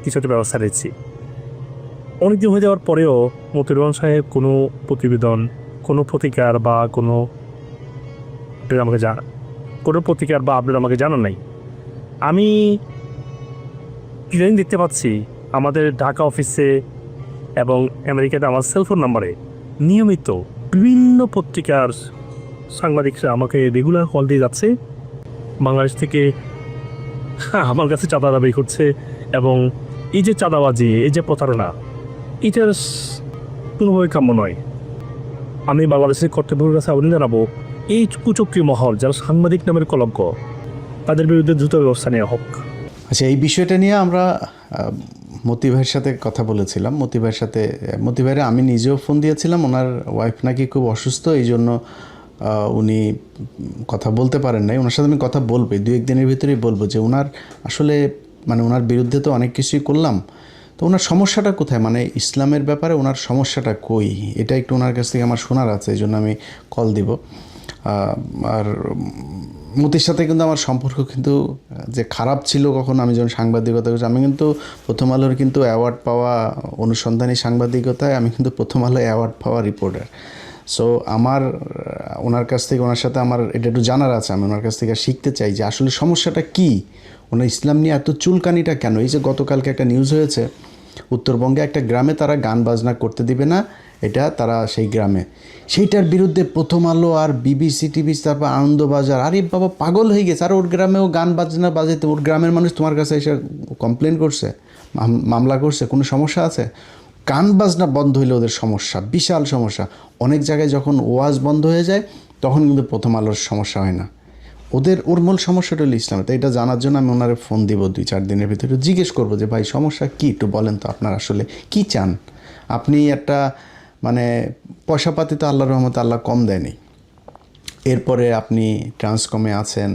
কিছু একটা ব্যবস্থা নিচ্ছি। অনেকদিন হয়ে যাওয়ার পরেও মতিউর রহমান সাহেব কোনো প্রতিবেদন, কোনো প্রতিকার বা কোনো আপডেট আমাকে জানান নাই। আমি ইদানিং দেখতে পাচ্ছি আমাদের ঢাকা অফিসে এবং আমেরিকাতে আমার সেলফোন নাম্বারে নিয়মিত বিভিন্ন পত্রিকার সাংবাদিকরা আমাকে রেগুলার কল দিয়ে যাচ্ছে, বাংলাদেশ থেকে আমার কাছে চাঁদা দাবি করছে, এবং এই যে চাঁদাবাজি, এই যে প্রতারণা, এটার কোনোভাবে কাম্য নয়। আমি বাংলাদেশের কর্তৃপক্ষের কাছে আবেদন জানাবো, এই কুচক্রী মহল যারা সাংবাদিক নামের কলঙ্ক, তাদের বিরুদ্ধে দ্রুত ব্যবস্থা নেওয়া হোক। আচ্ছা, এই বিষয়টা নিয়ে আমরা মতি ভাইয়ের সাথে কথা বলেছিলাম। মতি ভাইয়ের আমি নিজেও ফোন দিয়েছিলাম। ওনার ওয়াইফ নাকি খুব অসুস্থ, এই জন্য উনি কথা বলতে পারেন নাই। ওনার সাথে আমি কথা বলবো, 2-1 দিনের ভিতরেই বলবো যে ওনার আসলে ওনার বিরুদ্ধে তো অনেক কিছুই করলাম, তো ওনার সমস্যাটা কোথায়, ইসলামের ব্যাপারে ওনার সমস্যাটা কই, এটা একটু ওনার কাছ থেকে আমার শোনার আছে, এই জন্য আমি কল দিব। আর মতির সাথে কিন্তু আমার সম্পর্ক কিন্তু যে খারাপ ছিল কখন, আমি যখন সাংবাদিকতা করছি, আমি কিন্তু প্রথম আলোর কিন্তু অ্যাওয়ার্ড পাওয়া অনুসন্ধানী সাংবাদিকতায় আমি কিন্তু প্রথম আলো অ্যাওয়ার্ড পাওয়া রিপোর্টার। সো আমার ওনার কাছ থেকে, ওনার সাথে আমার এটা একটু জানার আছে, আমি ওনার কাছ থেকে শিখতে চাই যে আসলে সমস্যাটা কী, ওনার ইসলাম নিয়ে এত চুলকানিটা কেন। এই যে গতকালকে একটা নিউজ হয়েছে, উত্তরবঙ্গে একটা গ্রামে তারা গান বাজনা করতে দিবে না, এটা তারা সেই গ্রামে, সেইটার বিরুদ্ধে প্রথম আলো আর বিবিসি টিভি, তারপর আনন্দবাজার, আরে বাবা পাগল হয়ে গেছে। আর ওর গ্রামেও গান বাজনা বাজাইতে, ওর গ্রামের মানুষ তোমার কাছে এসে কমপ্লেন করছে, মামলা করছে, কোনো সমস্যা আছে? গান বাজনা বন্ধ হইলে ওদের সমস্যা, বিশাল সমস্যা। অনেক জায়গায় যখন ওয়াজ বন্ধ হয়ে যায় তখন কিন্তু প্রথম আলোর সমস্যা হয় না। ওর মূল সমস্যাটা হলো ইসলামে। তো এটা জানার জন্য আমি ওনারে ফোন দিব 2-4 দিনের ভিতরে, জিজ্ঞেস করবো যে ভাই সমস্যা কী, একটু বলেন তো, আপনার আসলে কী চান। আপনি একটা পয়সাপাতি তো আল্লাহর রহমতে আল্লাহ কম দেয়নি, এরপরে আপনি ট্রান্সকমে আছেন,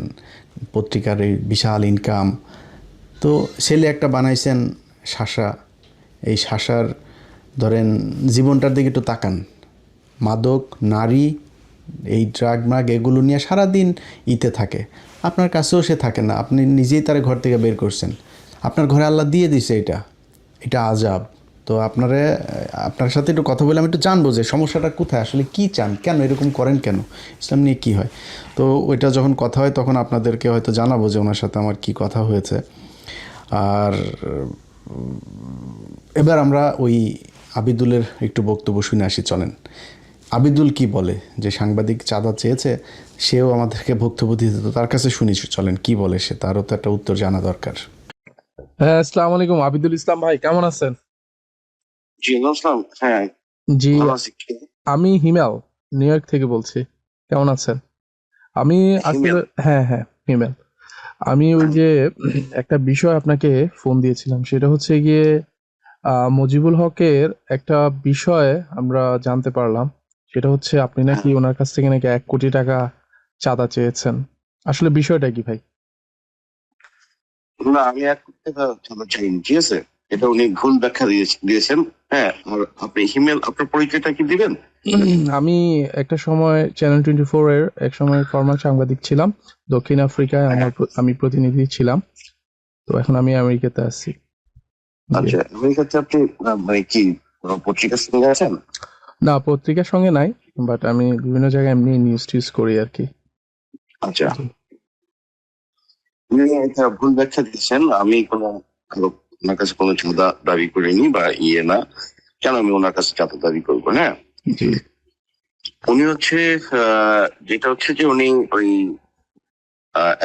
পত্রিকার এই বিশাল ইনকাম, তো ছেলে একটা বানাইছেন শাসা, এই শাসার ধরেন জীবনটার দিকে একটু তাকান, মাদক, নারী, এই ড্রাগ এগুলো নিয়ে সারাদিন ইতে থাকে, আপনার কাছেও সে থাকে না, আপনি নিজেই তার ঘর থেকে বের করছেন, আপনার ঘরে আল্লাহ দিয়ে দিছে, এটা আজাব। তো আপনার সাথে একটু কথা বলে আমি একটু জানবো যে সমস্যাটা কোথায়, আসলে কী চান, কেন এরকম করেন, কেন ইসলাম নিয়ে কী হয়। তো ওইটা যখন কথা হয় তখন আপনাদেরকে হয়তো জানাবো যে ওনার সাথে আমার কী কথা হয়েছে। আর এবার আমরা ওই আবিদুলের একটু বক্তব্য শুনে আসি, চলেন। আবিদুল কি বলে, যে সাংবাদিক চাঁদা চেয়েছে, সেও আমাদেরকে বক্তব্য দিতে, তো তার কাছে শুনি, চলেন কি বলে সে, তারও তো একটা উত্তর জানা দরকার। হ্যাঁ, আসসালামু আলাইকুম। আবিদুল ইসলাম ভাই, কেমন আছেন? জি আসলাম, হ্যাঁ জি, ভালো আছি। আমি হিমেল, নিউ ইয়র্ক থেকে বলছি। কেমন আছেন? আমি আসলে, হিমেল? হ্যাঁ হিমেল, আমি ওই যে একটা বিষয় আপনাকে ফোন দিয়েছিলাম, সেটা হচ্ছে গিয়ে মুজিবুল হকের একটা বিষয় আমরা জানতে পারলাম। সেটা হচ্ছে আপনি নাকি ওনার কাছ থেকে নাকি 1 কোটি টাকা চাঁদা চেয়েছেন। আসলে বিষয়টা কি ভাই? না, আমি 1 কোটি টাকা চাঁদা চাইনি, ঠিক আছে? এটা উনি ভুল ব্যাখ্যা দিয়েছেন। হ্যাঁ, আর আপনি ইমেল, আপনার পরিচয়টা কি দিবেন? আমি একটা সময় চ্যানেল 24 এর এক সময় ফরমাল সাংবাদিক ছিলাম। দক্ষিণ আফ্রিকায় আমি প্রতিনিধি ছিলাম। তো এখন আমি আমেরিকাতে আছি। জি। আচ্ছা, আমেরিকাতে আপনি মানে কি কোনো পত্রিকার সঙ্গে আছেন? না, পত্রিকার সঙ্গে নাই, বাট আমি বিভিন্ন জায়গায় এমনি নিউজ টিউজ করি আর কি। আচ্ছা, জি। উনি এটা ভুল ব্যাখ্যা দিয়েছেন। আমি ওনার কাছে কোনো চাঁদা দাবি করিনি বা না। কেন আমি ওনার কাছে চাঁদা দাবি করবো? হ্যাঁ, জি উনি হচ্ছে যেটা হচ্ছে যে উনি ওই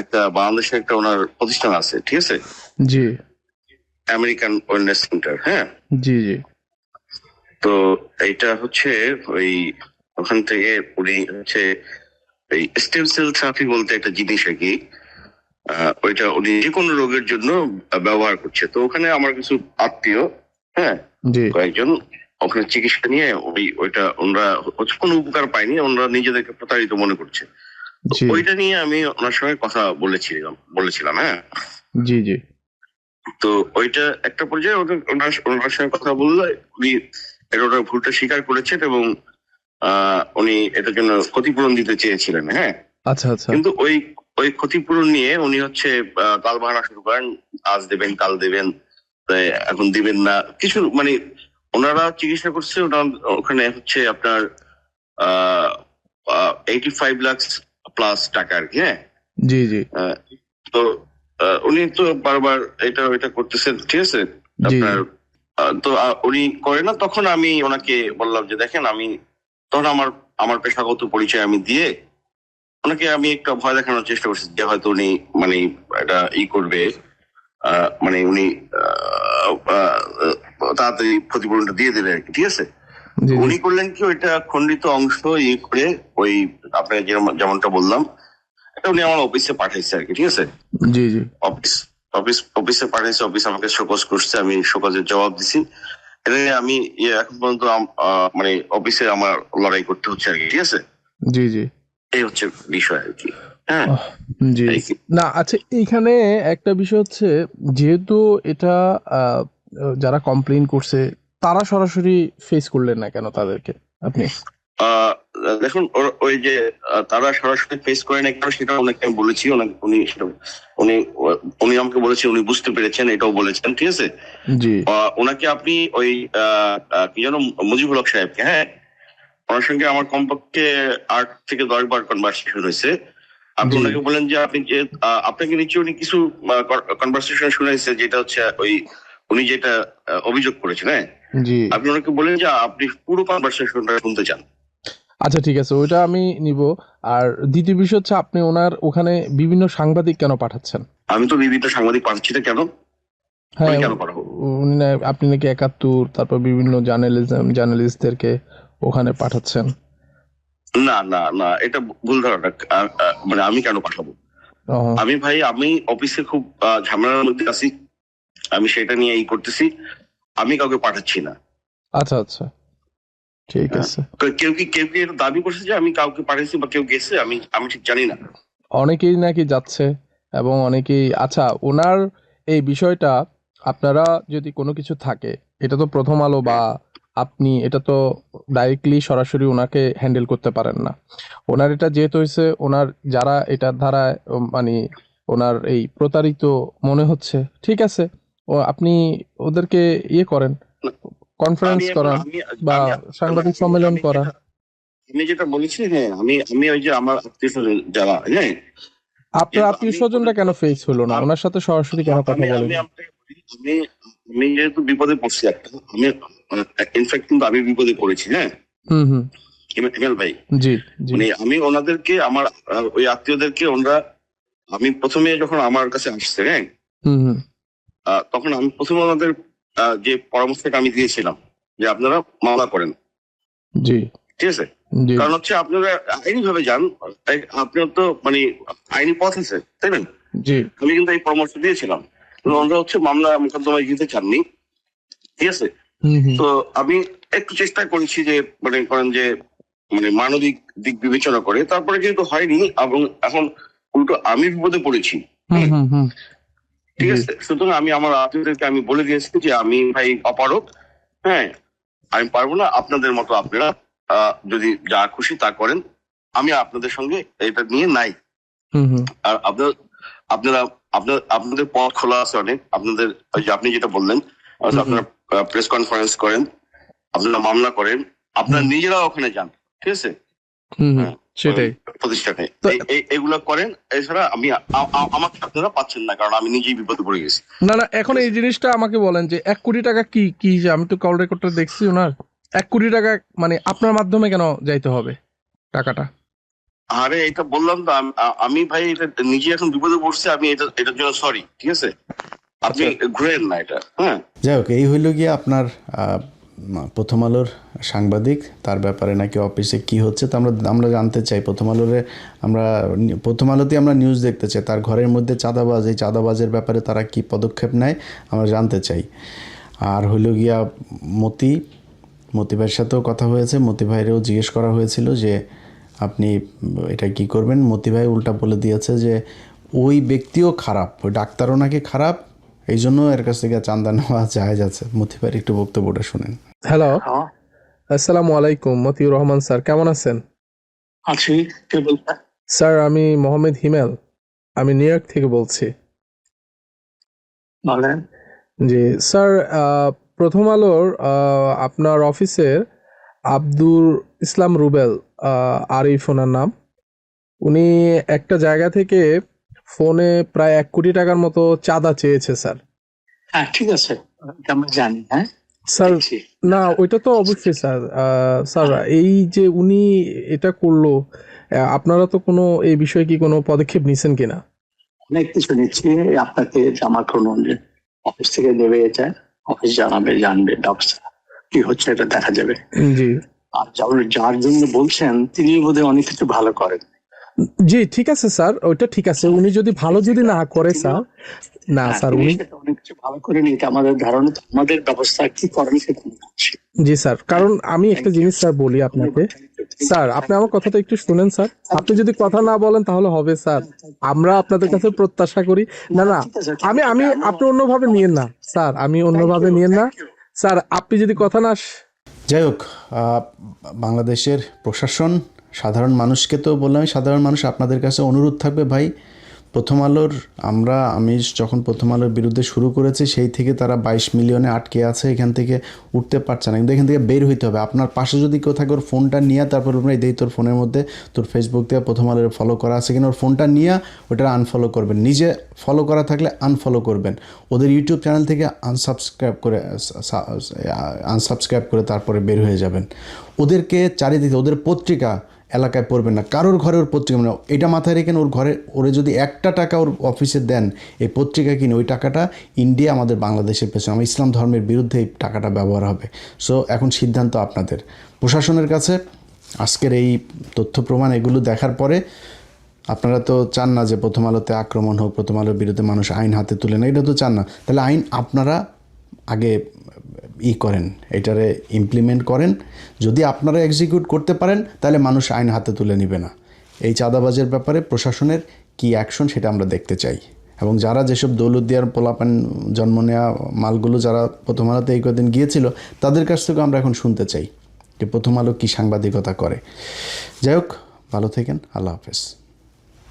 একটা বাংলাদেশের একটা ওনার প্রতিষ্ঠান আছে, ঠিক আছে? জি আমেরিকান ওয়েলনেস সেন্টার। হ্যাঁ, জি জি তো এইটা হচ্ছে ওই ওখান থেকে উনি হচ্ছে এই স্টেম সেল থেরাপি বলতে একটা জিনিস আর কি, ওইটা উনি যে কোনো রোগের জন্য ব্যবহার করছে। তো ওখানে আমার কিছু আত্মীয়, হ্যাঁ, জি কয়েকজন ওখানে চিকিৎসা নিয়ে ওইটা ওনারা হচ্ছে কোনো উপকার পায়নি, ওনারা নিজেদেরকে প্রতারিত মনে করছে। তো জি ওইটা নিয়ে আমি ওনার সঙ্গে কথা বলেছিলাম। হ্যাঁ, জি জি তো ওইটা একটা পর্যায়ে ওনার সঙ্গে কথা বললে উনি ওনার ভুলটা স্বীকার করেছেন এবং উনি এটার জন্য ক্ষতিপূরণ দিতে চেয়েছিলেন। হ্যাঁ, আচ্ছা আচ্ছা কিন্তু ওই ওই ক্ষতিপূরণ নিয়ে উনি হচ্ছে তাল বাহানা শুরু করেন, আজ দেবেন কাল দেবেন, তাই এখন দিবেন না কিছু, মানে ওনারা চিকিৎসা করছে ওখানে হচ্ছে আপনার 85 লাখ প্লাস টাকা আর কি। হ্যাঁ, জি জি আহ, তো উনি তো বারবার এটা ওইটা করতেছেন, ঠিক আছে? জি আপনার তো উনি করে না। তখন আমি ওনাকে বললাম যে দেখেন, আমি তখন আমার পেশাগত পরিচয় আমি দিয়ে ওনাকে আমি একটা ভয় দেখানোর চেষ্টা করছি যে হয়তো উনি মানে এটা করবে, মানে উনি তাড়াতাড়ি ক্ষতিপূরণটা দিয়ে দেবে আর কি, ঠিক আছে? জি উনি করলেন কি, ওইটা খন্ডিত অংশ করে ওই আপনাকে যেমনটা বললাম, এটা উনি আমার অফিসে পাঠাইছে আর কি, ঠিক আছে? জি জি অফিসে পাঠাইছে, অফিস আমাকে শোকজ করছে, আমি শোকজের জবাব দিছি। এটা নিয়ে আমি এখন পর্যন্ত মানে অফিসে আমার লড়াই করতে হচ্ছে আর কি, ঠিক আছে? জি জি এই হচ্ছে বিষয় আর কি। হ্যাঁ, আহ, জি এই কি। না, আচ্ছা, এইখানে একটা বিষয় হচ্ছে, যেহেতু এটা আহ, যারা কমপ্লেইন করছে তারা সরাসরি ফেস করলেন না কেন তাদেরকে আপনি? আহ দেখুন, ওই যে তারা সরাসরি ফেস করে না কেন সেটা ওনাকে আমি বলেছি। উনি উনি আমাকে বলেছেন, উনি বুঝতে পেরেছেন, এটাও বলেছেন, ঠিক আছে? জি ওনাকে আপনি ওই কি যেন, মুজিবুল হক সাহেবকে, হ্যাঁ, ওনার সঙ্গে আমার কমপক্ষে 8 থেকে 10 বার কনভারসেশন হয়েছে। আপনি জি ওনাকে বলেন যে আপনাকে নিশ্চয়ই উনি কিছু কনভারসেশন শুনেছে, যেটা হচ্ছে ওই উনি যেটা অভিযোগ করেছেন। হ্যাঁ, জি আপনি ওনাকে বলেন যে আপনি পুরো কনভারসেশনটা শুনতে চান। আচ্ছা, ঠিক আছে, ওইটা আমি নিব। আর দ্বিতীয় বিষয় হচ্ছে, আপনি ওনার ওখানে বিভিন্ন সাংবাদিক কেন পাঠাচ্ছেন? আমি তো বিভিন্ন সাংবাদিক পাঠাচ্ছি না, কেন? আমি হ্যাঁ, কেন পাঠাবো? আপনি নাকি 71, তারপর বিভিন্ন জার্নালিস্টদেরকে ওখানে পাঠাচ্ছেন। না না না, এটা ভুল ধারণা। মানে আমি কেন পাঠাবো? ও আমি অফিসে খুব ঝামেলার মধ্যে আছি, আমি সেটা নিয়ে করতেছি। আমি কাউকে পাঠাচ্ছি না। আচ্ছা আচ্ছা, ঠিক আছে। তো কেউ কি এটা দাবি করছে যে আমি কাউকে পাঠাইছি বা কেউ গেছে? আমি ঠিক জানি না। অনেকেই নাকি যাচ্ছে, এবং অনেকেই, আচ্ছা, ওনার এই বিষয়টা, আপনারা যদি কোনো কিছু থাকে, এটা তো প্রথম আলো বা আপনি এটা তো ডাইরেক্টলি সরাসরি ওনাকে হ্যান্ডেল করতে পারেন না। ওনার এটা যেহেতু হয়েছে, ওনার যারা এটার দ্বারা মানে ওনার এই প্রতারিত মনে হচ্ছে, ঠিক আছে, আপনি ওদেরকে করেন, কনফারেন্স করান বা সাংবাদিক সম্মেলন করা। আমি যেটা বলেছি, হ্যাঁ, আমি ওই যে আমার আত্মীয় স্বজন যারা, হ্যাঁ, আপনার আত্মীয় স্বজনরা কেন ফেস হলো না? ওনার সাথে সরাসরি কেন কথা বলেন? আমি যেহেতু বিপদে পড়ছি আমি ইনফ্যাক্ট কিন্তু আমি বিপদে পড়েছি। হ্যাঁ, হুম হুম ইমেল ভাই, জি জি মানে আমি ওনাদেরকে, আমার ওই আত্মীয়দেরকে, আমি প্রথমে যখন আমার কাছে আসছে, হ্যাঁ, হুম হুম তখন আমি প্রথমে ওনাদের যে পরামর্শটা আমি দিয়েছিলাম যে আপনারা মামলা করেন, জি ঠিক আছে? জি কারণ হচ্ছে আপনারা আইনি ভাবে যান, আপনার তো মানে আইনি পথ আছে, তাই না? জি। আমি কিন্তু এই পরামর্শ দিয়েছিলাম, কিন্তু ওনারা হচ্ছে মামলা মোকদ্দমায় যেতে চাননি, ঠিক আছে। তো আমি একটু চেষ্টা করেছি যে মানে করেন যে মানে মানবিক দিক বিবেচনা করে, তারপরে যেহেতু হয়নি এবং এখন উল্টো আমি বিপদে পড়েছি, ঠিক জি। আছে। সুতরাং আমি আমার আত্মীয়দেরকে আমি বলে দিয়েছি যে আমি ভাই অপারক, হ্যাঁ, আমি পারবো না, আপনাদের মতো আপনারা যদি যা খুশি তা করেন, আমি আপনাদের সঙ্গে এটা নিয়ে নাই। আর আপনারা আপনাদের পথ খোলা আছে অনেক, আপনাদের ওই যে আপনি যেটা বললেন, আপনারা প্রেস কনফারেন্স করেন, আপনারা মামলা করেন, আপনারা নিজেরা ওখানে যান, ঠিক আছে, সেটাই প্রতিষ্ঠানে এগুলো করেন। এছাড়া আমাকে আপনারা পাচ্ছেন না, কারণ আমি নিজেই বিপদে পড়ে গেছি। না না, এখন এই জিনিসটা আমাকে বলেন যে 1 কোটি টাকা কি কি আমি তো কল রেকর্ডটা দেখছি ওনার, 1 কোটি টাকা মানে আপনার মাধ্যমে কেন যাইতে হবে টাকাটা? আরে এটা বললাম তো, আমি ভাই এটা নিজে এখন বিপদে পড়ছি, আমি এটার জন্য সরি, ঠিক আছে, আপনি ঘুরেন না এটা। হ্যাঁ, যাই হোক, এই হইল গিয়ে আপনার প্রথম আলোর সাংবাদিক, তার ব্যাপারে নাকি অফিসে কি হচ্ছে তা আমরা জানতে চাই। প্রথম আলোতে আমরা নিউজ দেখতে চাই, তার ঘরের মধ্যে চাঁদাবাজ, এই চাঁদাবাজের ব্যাপারে তারা কি পদক্ষেপ নেয় আমরা জানতে চাই। আর হইল গিয়া মতি ভাইয়ের সাথেও কথা হয়েছে, মতি ভাইয়েরও জিজ্ঞেস করা হয়েছিল যে আপনি এটা কি করবেন। মতি ভাই উল্টা বলে দিয়েছে যে ওই ব্যক্তিও খারাপ, ওই ডাক্তারও নাকি খারাপ, এই জন্য এর কাছ থেকে চাঁদা নেওয়া জায়েজ আছে। মতি ভাইয়ের একটু বক্তব্যটা শুনেন। হ্যালো, আসসালামু আলাইকুম, মতিউর রহমান স্যার, কেমন আছেন? আছি, কে বলছেন? স্যার আমি মোহাম্মদ হিমেল, আমি নিউ ইয়র্ক থেকে বলছি। বলেন। জি স্যার, প্রথম আলোর আপনার অফিসের আব্দুল ইসলাম রুবেল, আরিফ ওনার নাম, উনি একটা জায়গা থেকে ফোনে প্রায় 1 কোটি টাকার মতো চাঁদা চেয়েছে স্যার। হ্যাঁ, ঠিক আছে, এটা আমি জানি। হ্যাঁ স্যার দেখছি। না, ওইটা তো অবশ্যই স্যার। স্যার এই যে উনি এটা করলো, আপনারা তো কোনো এই বিষয়ে কি কোনো পদক্ষেপ নিছেন কিনা? অনেক কিছু নিচ্ছি, আপনাকে জামা করুন যে অফিস থেকে দেবে, এটা অফিস জানবে ব্যবস্থা কি হচ্ছে, এটা দেখা যাবে। জি আর যার জন্য বলছেন তিনি বোধহয় অনেক কিছু ভালো করেন। জি, ঠিক আছে স্যার, ওইটা ঠিক আছে। উনি যদি ভালো যদি না করে স্যার, না হ্যাঁ, স্যার তিনি উনি, সেটা অনেক কিছু ভালো করেনি, এটা আমাদের ধারণা। তো আমাদের ব্যবস্থা কি করেন সেটা আমি করছি। জি স্যার, কারণ আমি একটা জিনিস স্যার বলি আপনাকে। স্যার আপনি আমার কথাটা একটু শুনেন স্যার, আপনি যদি কথা না বলেন তাহলে হবে স্যার, আমরা আপনাদের কাছে প্রত্যাশা করি। না না, আমি আপনি অন্যভাবে নিয়েন না স্যার, আমি অন্যভাবে নিয়েন না স্যার, আপনি যদি কথা না যাই হোক, বাংলাদেশের প্রশাসন, সাধারণ মানুষকে তো বললাম, সাধারণ মানুষ আপনাদের কাছে অনুরোধ থাকবে ভাই, আমি যখন প্রথম আলোর বিরুদ্ধে শুরু করেছি সেই থেকে তারা 22 মিলিয়নে আটকে আছে, এখান থেকে উঠতে পারছে না, কিন্তু এখান থেকে বের হইতে হবে। আপনার পাশে যদি কেউ থাকে, ওর ফোনটা নিয়ে, তারপর আপনার এই তোর ফোনের মধ্যে তোর ফেসবুক থেকে প্রথম আলোর ফলো করা আছে কিনা, ওর ফোনটা নিয়ে ওটা আনফলো করবেন, নিজে ফলো করা থাকলে আনফলো করবেন, ওদের ইউটিউব চ্যানেল থেকে আনসাবস্ক্রাইব করে তারপরে বের হয়ে যাবেন। ওদেরকে চারিদিকে, ওদের পত্রিকা এলাকায় পড়বেন না, কারোর ঘরে ওর পত্রিকা মানে এটা মাথায় রেখেন, ওরে যদি 1 টাকা ওর অফিসে দেন এই পত্রিকা কিনে, ওই টাকাটা ইন্ডিয়া আমাদের বাংলাদেশের পেছনে, আমার ইসলাম ধর্মের বিরুদ্ধে এই টাকাটা ব্যবহার হবে। সো এখন সিদ্ধান্ত আপনাদের, প্রশাসনের কাছে। আজকের এই তথ্য প্রমাণ এগুলো দেখার পরে আপনারা তো চান না যে প্রথম আলোতে আক্রমণ হোক, প্রথম আলোর বিরুদ্ধে মানুষ আইন হাতে তুলে না, এটা তো চান না। তাহলে আইন আপনারা আগে করেন, এটারে ইমপ্লিমেন্ট করেন। যদি আপনারা এক্সিকিউট করতে পারেন তাহলে মানুষ আইন হাতে তুলে নেবে না। এই চাঁদাবাজের ব্যাপারে প্রশাসনের কি অ্যাকশন সেটা আমরা দেখতে চাই। এবং যারা যেসব দৌলতদিয়ার পোলাপান জন্ম নেওয়া মালগুলো যারা প্রথম আলোতে এই কদিন গিয়েছিল, তাদের কাছ থেকেও আমরা এখন শুনতে চাই যে প্রথম আলো কী সাংবাদিকতা করে। যাই হোক, ভালো থাকেন, আল্লাহ হাফেজ।